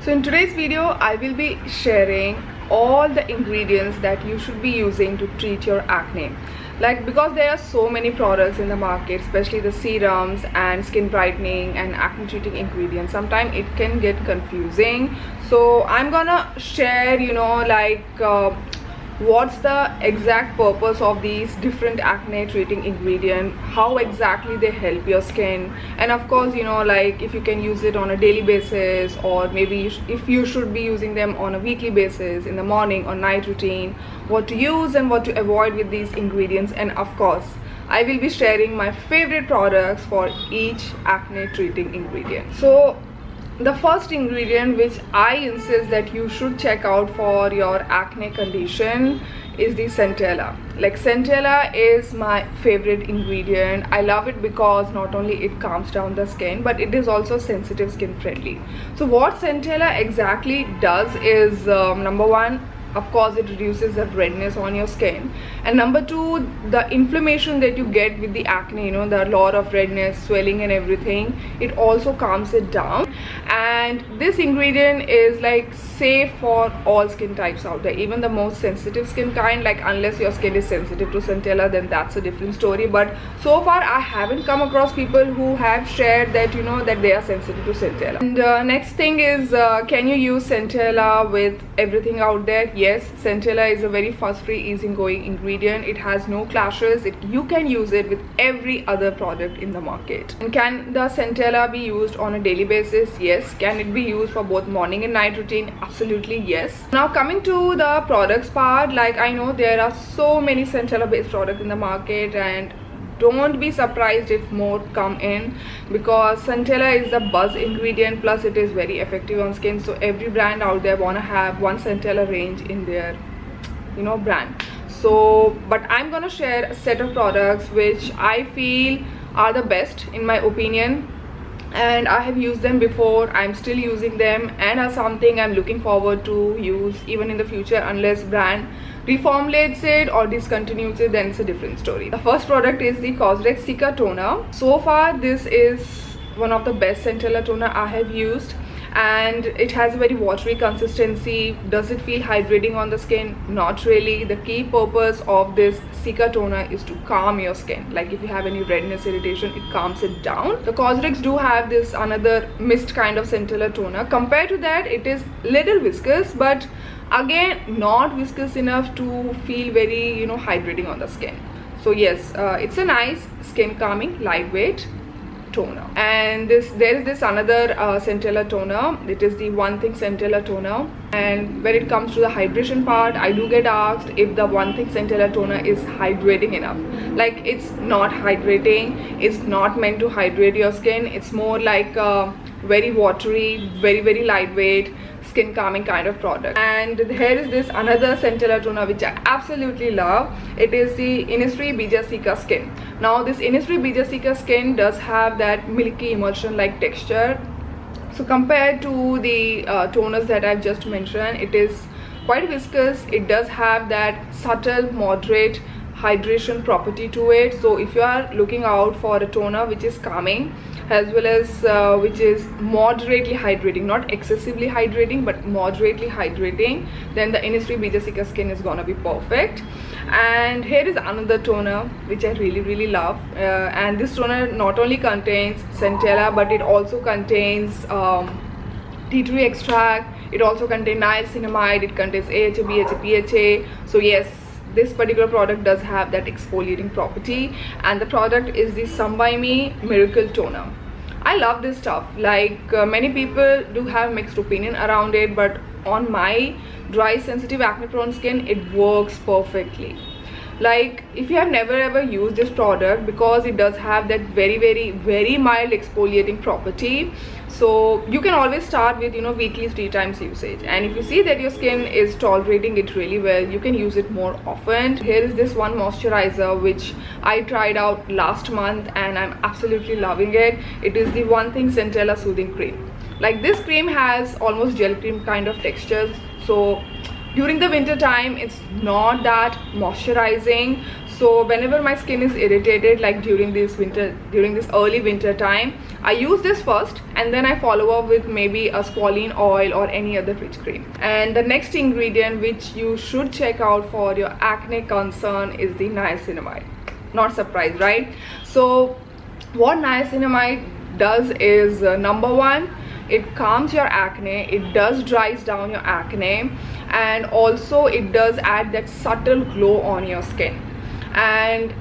So in today's video, I will be sharing all the ingredients that you should be using to treat your acne. Because there are so many products in the market, especially the serums and skin brightening and acne treating ingredients, sometimes it can get confusing. So I'm gonna share what's the exact purpose of these different acne treating ingredients, how exactly they help your skin, and of course if you can use it on a daily basis, or maybe if you should be using them on a weekly basis, in the morning or night routine, what to use and what to avoid with these ingredients. And of course I will be sharing my favorite products for each acne treating ingredient. So the first ingredient which I insist that you should check out for your acne condition is the Centella. Centella is my favorite ingredient. I love it because not only it calms down the skin, but it is also sensitive skin friendly. So what Centella exactly does is, number one, of course it reduces the redness on your skin, and number two, the inflammation that you get with the acne, the lot of redness, swelling and everything, it also calms it down. And this ingredient is safe for all skin types out there, even the most sensitive skin kind. Unless your skin is sensitive to Centella, then that's a different story, but so far I haven't come across people who have shared that that they are sensitive to Centella. And next thing is, can you use Centella with everything out there? Yes, Centella is a very fuss-free, easygoing ingredient. It has no clashes. You can use it with every other product in the market. And can the Centella be used on a daily basis? Yes. Can it be used for both morning and night routine? Absolutely yes. Now coming to the products part, I know there are so many Centella based products in the market, and don't be surprised if more come in, because Centella is the buzz ingredient, plus it is very effective on skin. So every brand out there wanna have one Centella range in their brand. So but I'm gonna share a set of products which I feel are the best in my opinion, and I have used them before, I'm still using them, and are something I'm looking forward to use even in the future, unless brand reformulates it or discontinues it, then it's a different story. The first product is the Cosrx Cica Toner. So far this is one of the best Centella toner I have used, and it has a very watery consistency. Does it feel hydrating on the skin? Not really. The key purpose of this Cica toner is to calm your skin. If you have any redness, irritation, it calms it down. The Cosrx do have this another mist kind of Centella toner. Compared to that, it is little viscous, but again not viscous enough to feel very hydrating on the skin. So yes, it's a nice skin calming lightweight toner. And there is this another Centella toner. It is the One Thing Centella toner, and when it comes to the hydration part, I do get asked if the One Thing Centella toner is hydrating enough. It's not hydrating. It's not meant to hydrate your skin. It's more like a very watery, very lightweight skin calming kind of product. And here is this another Centella toner which I absolutely love. It is the Innisfree Bija Cica Skin. Now this Innisfree Bija Cica Skin does have that milky emulsion like texture. So compared to the toners that I've just mentioned, it is quite viscous. It does have that subtle moderate hydration property to it. So if you are looking out for a toner which is calming as well as which is moderately hydrating, not excessively hydrating but moderately hydrating, then the Innisfree Bija Cica Skin is gonna be perfect. And here is another toner which I really love, and this toner not only contains Centella, but it also contains tea tree extract, it also contains Niacinamide, it contains AHA, BHA, PHA. So yes, this particular product does have that exfoliating property, and the product is the Some By Me Miracle Toner. I love this stuff. Many people do have mixed opinion around it, but on my dry, sensitive, acne prone skin, it works perfectly. If you have never ever used this product, because it does have that very mild exfoliating property, so you can always start with weekly 3 times usage, and if you see that your skin is tolerating it really well, you can use it more often. Here is this one moisturizer which I tried out last month, and I'm absolutely loving it. It is the One Thing Centella Soothing Cream. This cream has almost gel cream kind of textures, so during the winter time it's not that moisturizing, So whenever my skin is irritated, like during this early winter time, I use this first and then I follow up with maybe a squalene oil or any other rich cream. And the next ingredient which you should check out for your acne concern is the niacinamide. Not surprised, right? So what niacinamide does is number one, it calms your acne, it does dries down your acne, and also it does add that subtle glow on your skin. And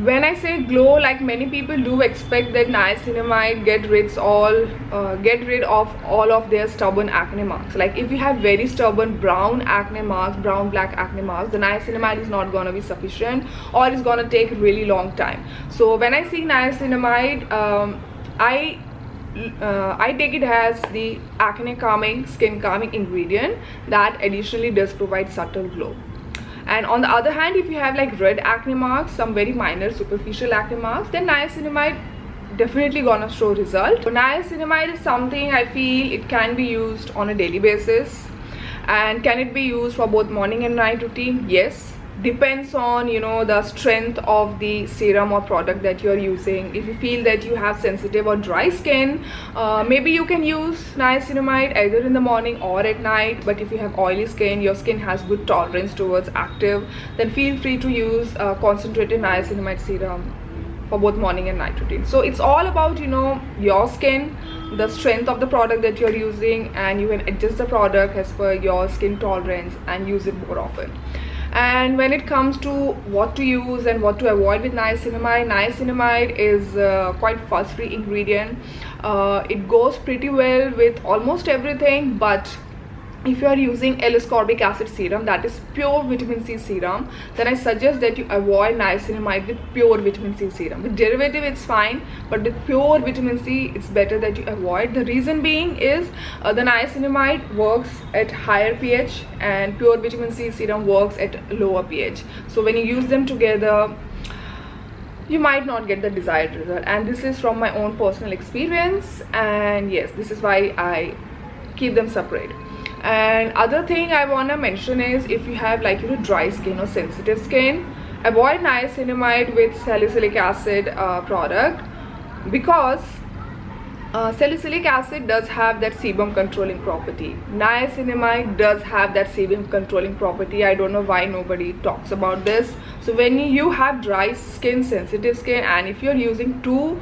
when I say glow, like many people do expect that niacinamide get rid of all of their stubborn acne marks. Like if you have very stubborn brown acne marks, brown black acne marks, the niacinamide is not going to be sufficient, or it's going to take a really long time. So when I see niacinamide, I take it as the acne calming, skin calming ingredient that additionally does provide subtle glow. And on the other hand, if you have like red acne marks, some very minor superficial acne marks, then niacinamide definitely gonna show result. So niacinamide is something I feel it can be used on a daily basis. And can it be used for both morning and night routine? Yes. Depends on, you know, the strength of the serum or product that you're using. If you feel that you have sensitive or dry skin, maybe you can use niacinamide either in the morning or at night. But if you have oily skin, your skin has good tolerance towards active, then feel free to use concentrated niacinamide serum for both morning and night routine. So it's all about, you know, your skin, the strength of the product that you're using, and you can adjust the product as per your skin tolerance and use it more often. And when it comes to what to use and what to avoid with niacinamide is quite fuss-free ingredient. It goes pretty well with almost everything, but if you are using L-ascorbic acid serum, that is pure vitamin C serum, then I suggest that you avoid niacinamide with pure vitamin C serum. With derivative it's fine, but with pure vitamin C it's better that you avoid. The reason being is the niacinamide works at higher pH and pure vitamin C serum works at lower pH. So when you use them together, you might not get the desired result. And this is from my own personal experience, and yes, this is why I keep them separate. And other thing I want to mention is if you have like, you know, dry skin or sensitive skin, avoid niacinamide with salicylic acid product, because salicylic acid does have that sebum controlling property. Niacinamide does have that sebum controlling property. I don't know why nobody talks about this. So when you have dry skin, sensitive skin, and if you're using two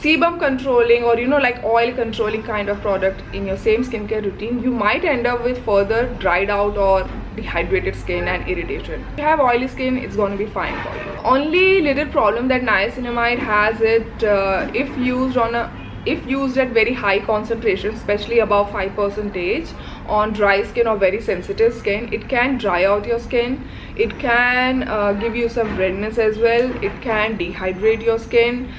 sebum controlling or, you know, like oil controlling kind of product in your same skincare routine, you might end up with further dried out or dehydrated skin and irritation. If you have oily skin, it's going to be fine for you. Only little problem that niacinamide has it if used at very high concentration, especially above 5% on dry skin or very sensitive skin, it can dry out your skin. It can give you some redness as well. It can dehydrate your skin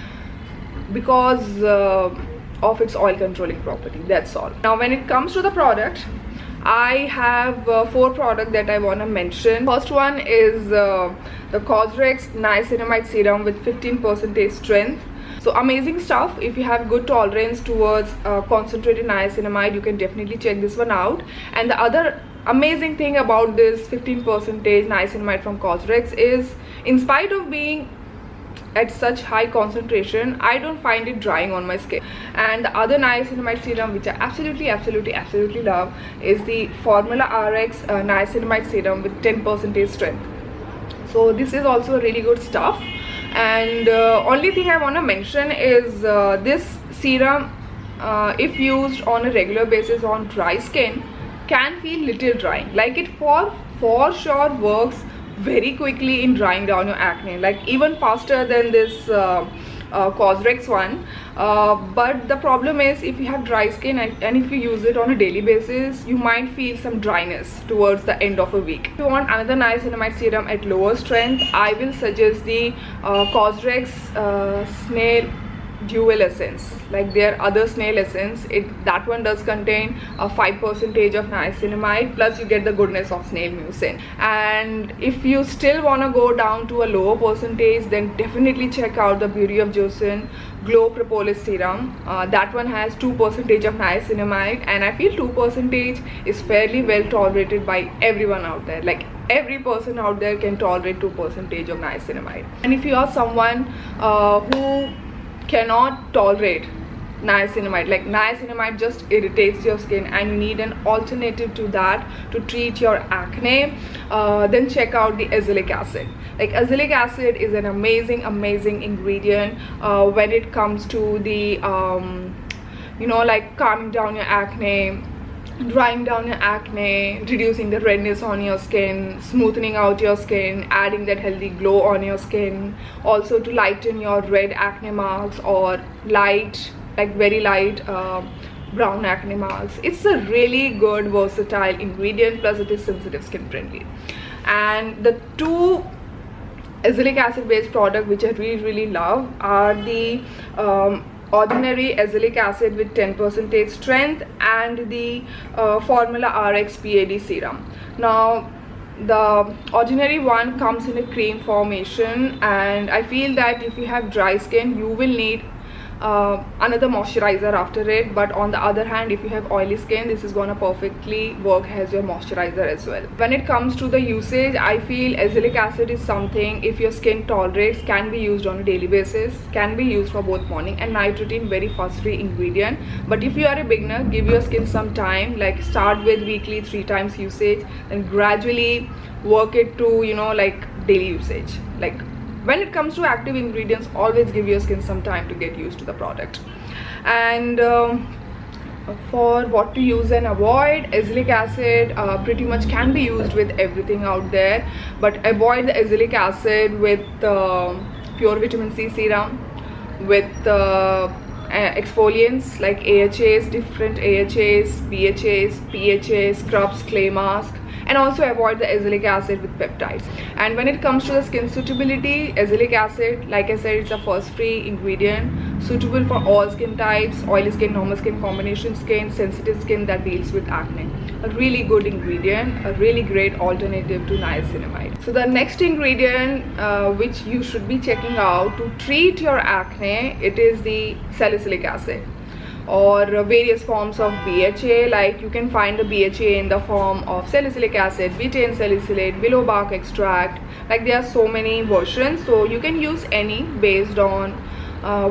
because of its oil controlling property. That's all. Now when it comes to the product, I have 4 products that I want to mention. First one is the Cosrx niacinamide serum with 15% strength. So amazing stuff. If you have good tolerance towards concentrated niacinamide, you can definitely check this one out. And the other amazing thing about this 15% niacinamide from Cosrx is, in spite of being at such high concentration, I don't find it drying on my skin. And the other niacinamide serum which I absolutely love is the Formula RX niacinamide serum with 10% strength. So this is also really good stuff. And only thing I want to mention is this serum, if used on a regular basis on dry skin, can feel little drying. Like it for sure works very quickly in drying down your acne, like even faster than this Cosrx one. But the problem is, if you have dry skin and if you use it on a daily basis, you might feel some dryness towards the end of a week. If you want another niacinamide serum at lower strength, I will suggest the Cosrx Snail Dual Essence. Like their other snail essence, that one does contain a 5% of niacinamide, plus you get the goodness of snail mucin. And if you still want to go down to a lower percentage, then definitely check out the Beauty of Joseon Glow Propolis Serum. That one has 2% of niacinamide, and I feel 2% is fairly well tolerated by everyone out there. Like every person out there can tolerate 2% of niacinamide. And if you are someone who cannot tolerate niacinamide, like niacinamide just irritates your skin and you need an alternative to that to treat your acne, then check out the azelaic acid. Like azelaic acid is an amazing ingredient when it comes to the you know, like calming down your acne, drying down your acne, reducing the redness on your skin, smoothing out your skin, adding that healthy glow on your skin, also to lighten your red acne marks or light, like very light brown acne marks. It's a really good versatile ingredient, plus it is sensitive skin friendly. And the two azelaic acid based products which I really love are the ordinary azelaic acid with 10% strength and the Formula RX PAD serum. Now the ordinary one comes in a cream formation, and I feel that if you have dry skin you will need another moisturizer after it, but on the other hand, if you have oily skin, this is gonna perfectly work as your moisturizer as well. When it comes to the usage, I feel azelaic acid is something, if your skin tolerates, can be used on a daily basis, can be used for both morning and night routine, very fuss-free ingredient. But if you are a beginner, give your skin some time, like start with weekly 3 times usage and gradually work it to, you know, like daily usage. Like when it comes to active ingredients, always give your skin some time to get used to the product. And for what to use and avoid, azelaic acid pretty much can be used with everything out there, but avoid the azelaic acid with pure vitamin C serum, with exfoliants like AHAs, different AHAs, BHAs, PHAs, scrubs, clay mask, and also avoid the azelaic acid with peptides. And when it comes to the skin suitability, azelaic acid, like I said, it's a fuss-free ingredient, suitable for all skin types, oily skin, normal skin, combination skin, sensitive skin that deals with acne. A really good ingredient, a really great alternative to niacinamide. So the next ingredient which you should be checking out to treat your acne, it is the salicylic acid, or various forms of BHA. Like you can find the BHA in the form of salicylic acid, betaine salicylate, willow bark extract. Like there are so many versions, so you can use any based on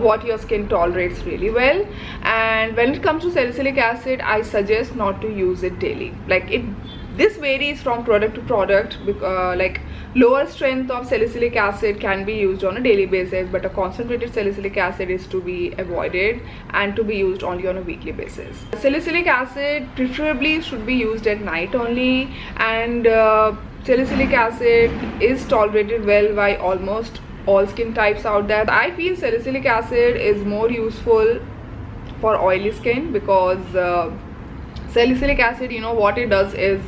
what your skin tolerates really well. And when it comes to salicylic acid, I suggest not to use it daily. Like this varies from product to product, like lower strength of salicylic acid can be used on a daily basis, but a concentrated salicylic acid is to be avoided and to be used only on a weekly basis. Salicylic acid preferably should be used at night only, and salicylic acid is tolerated well by almost all skin types out there. I feel salicylic acid is more useful for oily skin because salicylic acid, you know what it does is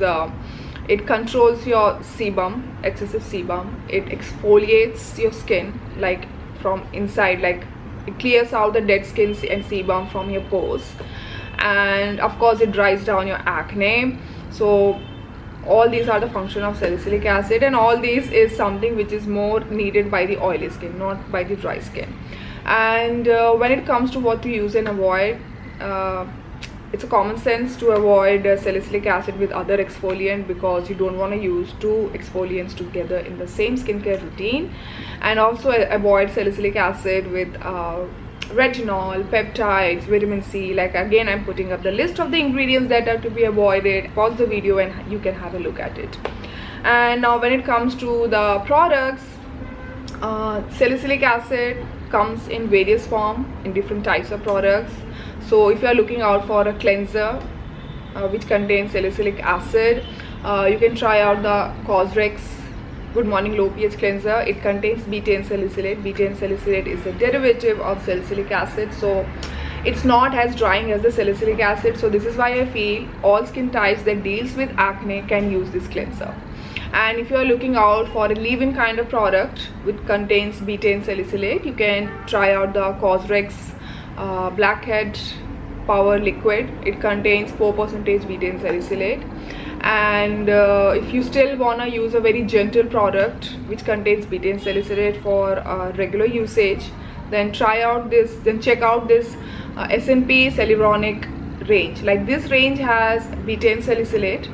it controls your sebum, excessive sebum. It exfoliates your skin like from inside, like it clears out the dead skin and sebum from your pores, and of course it dries down your acne. So all these are the function of salicylic acid, and all these is something which is more needed by the oily skin, not by the dry skin. And when it comes to what to use and avoid, it's a common sense to avoid salicylic acid with other exfoliant, because you don't want to use 2 exfoliants together in the same skincare routine. And also avoid salicylic acid with retinol, peptides, vitamin C. Like again, I'm putting up the list of the ingredients that are to be avoided. Pause the video and you can have a look at it. And now when it comes to the products, salicylic acid comes in various forms in different types of products. So if you are looking out for a cleanser which contains salicylic acid, you can try out the Cosrx Good Morning Low pH cleanser. It contains betaine salicylate. Betaine salicylate is a derivative of salicylic acid, so it's not as drying as the salicylic acid. So this is why I feel all skin types that deals with acne can use this cleanser. And if you are looking out for a leave-in kind of product which contains betaine salicylate, you can try out the Cosrx Blackhead Power Liquid. It contains 4% betaine salicylate. And if you still wanna use a very gentle product which contains betaine salicylate for regular usage, then try out this, then check out this S&P Salivonic range. Like this range has betaine salicylate,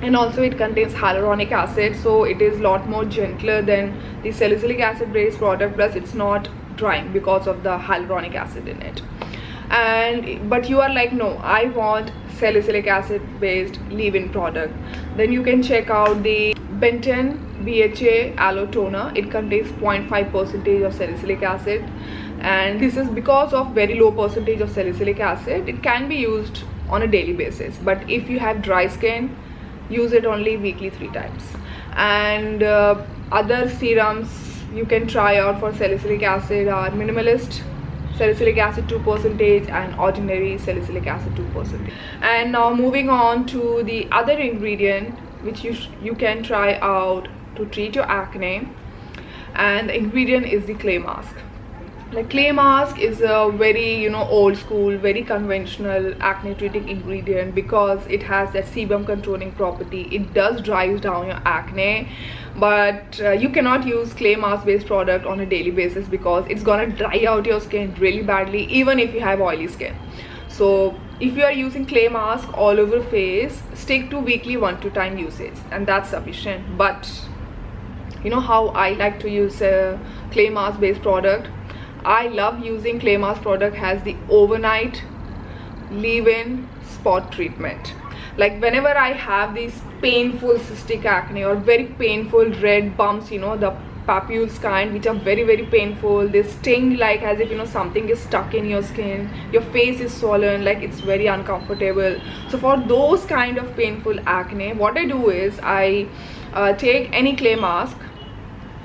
and also it contains hyaluronic acid, so it is a lot more gentler than the salicylic acid based product, plus it's not drying because of the hyaluronic acid in it. And but you are like, no, I want salicylic acid based leave-in product, then you can check out the Benton BHA Aloe Toner. It contains 0.5% of salicylic acid, and this is because of very low percentage of salicylic acid. It can be used on a daily basis, but if you have dry skin, use it only weekly 3 times. And other serums you can try out for salicylic acid are minimalist salicylic acid 2% and ordinary salicylic acid 2%. And now moving on to the other ingredient which you can try out to treat your acne, and the ingredient is the clay mask. Like, clay mask is a very old school, very conventional acne treating ingredient because it has that sebum controlling property. It does drive down your acne, but you cannot use clay mask based product on a daily basis because it's gonna dry out your skin really badly, even if you have oily skin. So if you are using clay mask all over face, stick to weekly 1-2 time usage, and that's sufficient. But you know how I like to use a clay mask based product? I love using clay mask product as the overnight leave-in spot treatment. Like, whenever I have these painful cystic acne or very painful red bumps, the papules kind, which are very, very painful, they sting like as if something is stuck in your skin, your face is swollen, like it's very uncomfortable. So for those kind of painful acne, what I do is I take any clay mask,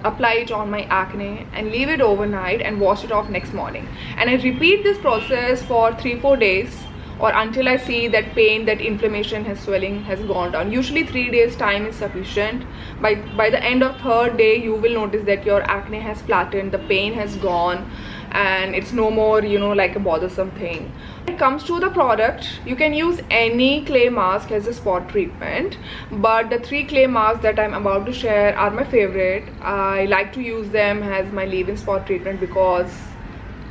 apply it on my acne and leave it overnight and wash it off next morning, and I repeat this process for 3-4 days, or until I see that pain, that inflammation, swelling has gone down. Usually 3 days time is sufficient. By the end of 3rd day, you will notice that your acne has flattened, the pain has gone, and it's no more like a bothersome thing. When it comes to the product, you can use any clay mask as a spot treatment, but the 3 clay masks that I'm about to share are my favorite. I like to use them as my leave-in spot treatment because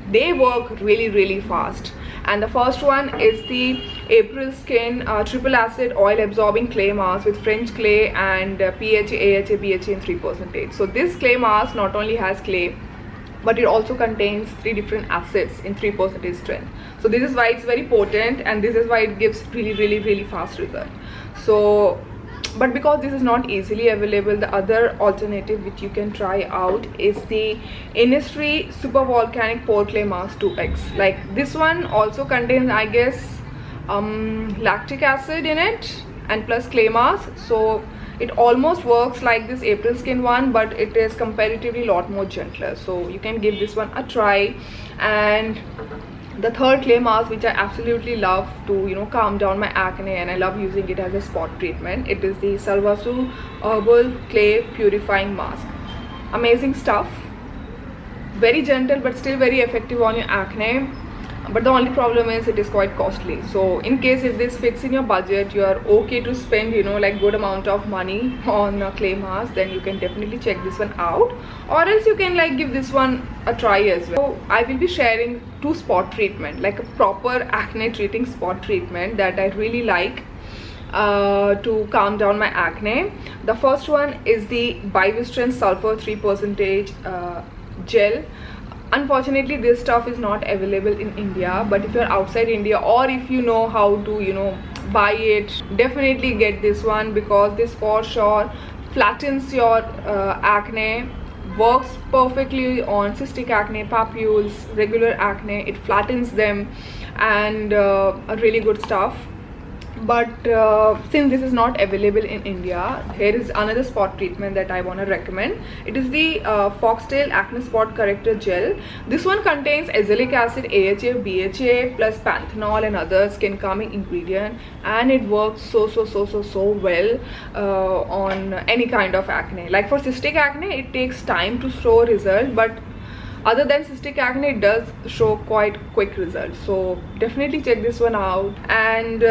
they work really, really fast. And the first one is the April Skin Triple Acid Oil Absorbing Clay Mask with French clay and PHA, AHA, BHA in 3%. So this clay mask not only has clay, but it also contains 3 different acids in 3% strength. So this is why it's very potent, and this is why it gives really, really, really fast result. So, but because this is not easily available, the other alternative which you can try out is the Innisfree Super Volcanic Pore Clay Mask 2X. Like, this one also contains, I guess, lactic acid in it and plus clay mask. So it almost works like this April Skin one, but it is comparatively a lot more gentler. So you can give this one a try. And the 3rd clay mask which I absolutely love to calm down my acne, and I love using it as a spot treatment, it is the Salvasu Herbal Clay Purifying Mask. Amazing stuff, very gentle but still very effective on your acne. But the only problem is it is quite costly. So in case if this fits in your budget, you are okay to spend like good amount of money on a clay mask, then you can definitely check this one out, or else you can like give this one a try as well. So I will be sharing 2 spot treatment, like a proper acne treating spot treatment that I really like to calm down my acne. The first one is the Bivistrin Sulfur 3% gel. Unfortunately, this stuff is not available in India, but if you're outside India, or if you know how to buy it, definitely get this one, because this for sure flattens your acne, works perfectly on cystic acne, papules, regular acne. It flattens them, and a really good stuff. But since this is not available in India, here is another spot treatment that I want to recommend. It is the Foxtail Acne Spot Corrector Gel. This one contains azelaic acid, AHA, BHA plus panthenol and other skin calming ingredient, and it works so well on any kind of acne. Like for cystic acne, it takes time to show result, but other than cystic acne, it does show quite quick results. So definitely check this one out. And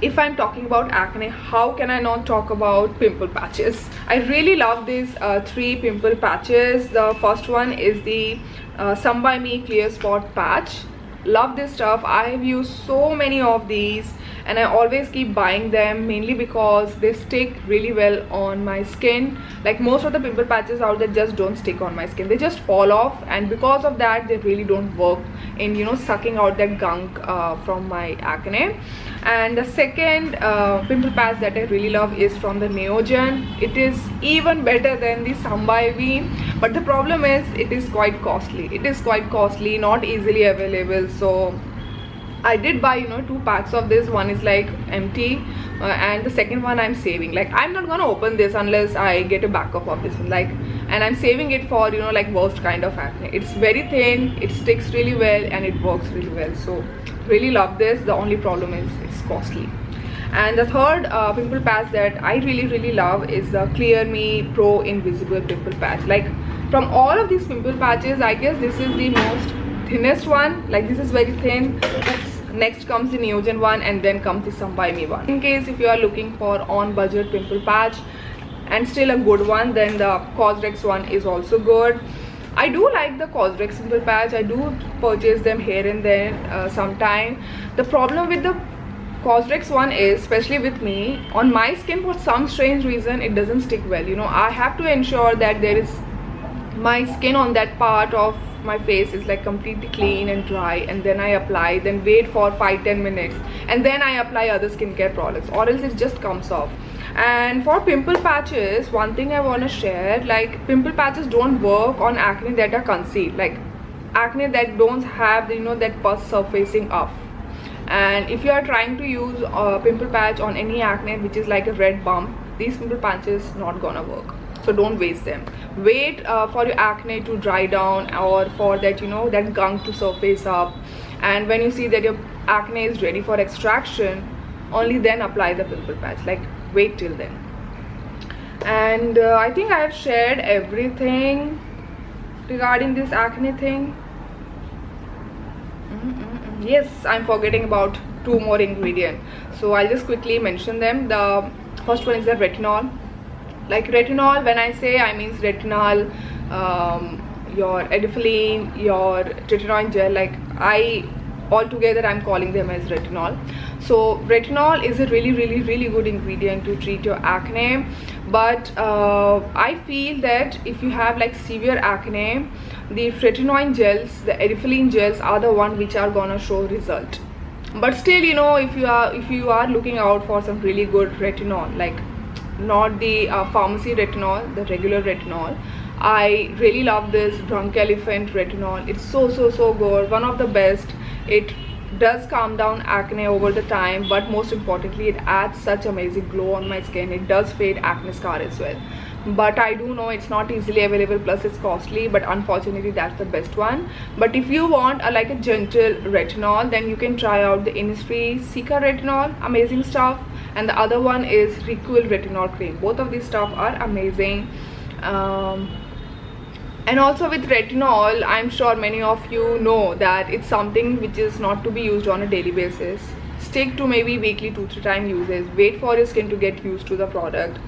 if I'm talking about acne, how can I not talk about pimple patches? I really love these 3 pimple patches. The first one is the Some by Me Clear Spot Patch. Love this stuff. I've used so many of these, and I always keep buying them, mainly because they stick really well on my skin. Like most of the pimple patches out there just don't stick on my skin, they just fall off, and because of that they really don't work in, you know, sucking out that gunk from my acne. And the second pimple patch that I really love is from the Neogen. It is even better than the Sambaivy, but the problem is it is quite costly. It is quite costly, not easily available. So I did buy, you know, 2 packs of this. One is like empty and the second one I'm saving. Like I'm not gonna open this unless I get a backup of this one, like, and I'm saving it for, you know, like worst kind of acne. It's very thin, it sticks really well, and it works really well. So really love this. The only problem is it's costly. And the third pimple patch that I really love is the Clear Me Pro Invisible Pimple Patch. Like from all of these pimple patches, I guess this is the most thinnest one. Like this is very thin. Next comes the Neogen one, and then comes the Sambaivy one. In case if you are looking for on budget pimple patch and still a good one, then the Cosrx one is also good. I do like the Cosrx pimple patch. I do purchase them here and there sometime. The problem with the Cosrx one is, especially with me, on my skin for some strange reason it doesn't stick well. You know, I have to ensure that there is my skin on that part of my face is like completely clean and dry, and then I apply, then wait for 5-10 minutes, and then I apply other skincare products, or else it just comes off. And for pimple patches, one thing I want to share, like pimple patches don't work on acne that are concealed, like acne that don't have, you know, that pus surfacing up. And if you are trying to use a pimple patch on any acne which is like a red bump, these pimple patches not gonna work. So don't waste them. Wait for your acne to dry down, or for that, you know, that gunk to surface up, and when you see that your acne is ready for extraction, only then apply the pimple patch. Like wait till then. And I think I have shared everything regarding this acne thing. Yes, I'm forgetting about 2 more ingredients, so I'll just quickly mention them. The first one is the retinol. Like retinol, when I say, I mean retinol, your Edifilene, your tretinoin gel, like all together I'm calling them as retinol. So retinol is a really good ingredient to treat your acne, but I feel that if you have like severe acne, the tretinoin gels, the Edifilene gels are the one which are gonna show result. But still, you know, if you are looking out for some really good retinol, like not the pharmacy retinol, the regular retinol, I really love this Drunk Elephant retinol. It's so good, one of the best. It does calm down acne over the time, but most importantly it adds such amazing glow on my skin. It does fade acne scar as well, but I do know it's not easily available, plus it's costly, but unfortunately that's the best one. But if you want like a gentle retinol, then you can try out the Innisfree Cica retinol, amazing stuff, and the other one is Requil retinol cream. Both of these stuff are amazing. And also with retinol, I'm sure many of you know that it's something which is not to be used on a daily basis. Stick to maybe weekly 2-3 time uses. Wait for your skin to get used to the product,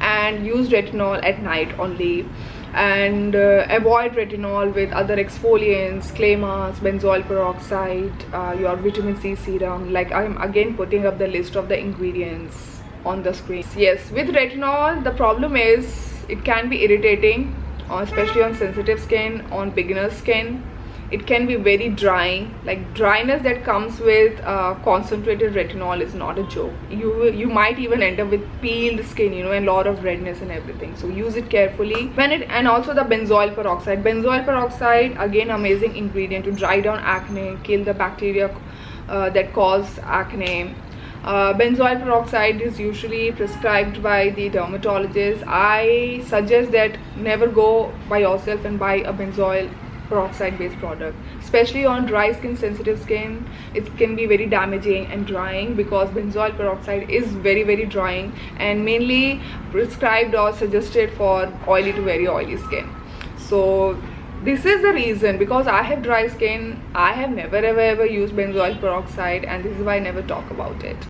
and use retinol at night only. And avoid retinol with other exfoliants, clay mask, benzoyl peroxide, your vitamin C serum. Like I'm again putting up the list of the ingredients on the screen. Yes, with retinol the problem is it can be irritating, especially on sensitive skin, on beginner skin. It can be very drying. Like dryness that comes with concentrated retinol is not a joke. You might even end up with peeled skin, you know, and a lot of redness and everything. So use it carefully. And also the benzoyl peroxide. Benzoyl peroxide, again amazing ingredient to dry down acne, kill the bacteria that cause acne. Benzoyl peroxide is usually prescribed by the dermatologist. I suggest that never go by yourself and buy a benzoyl peroxide based product, especially on dry skin, sensitive skin. It can be very damaging and drying, because benzoyl peroxide is very drying and mainly prescribed or suggested for oily to very oily skin. So this is the reason, because I have dry skin, I have never ever used benzoyl peroxide, and this is why I never talk about it.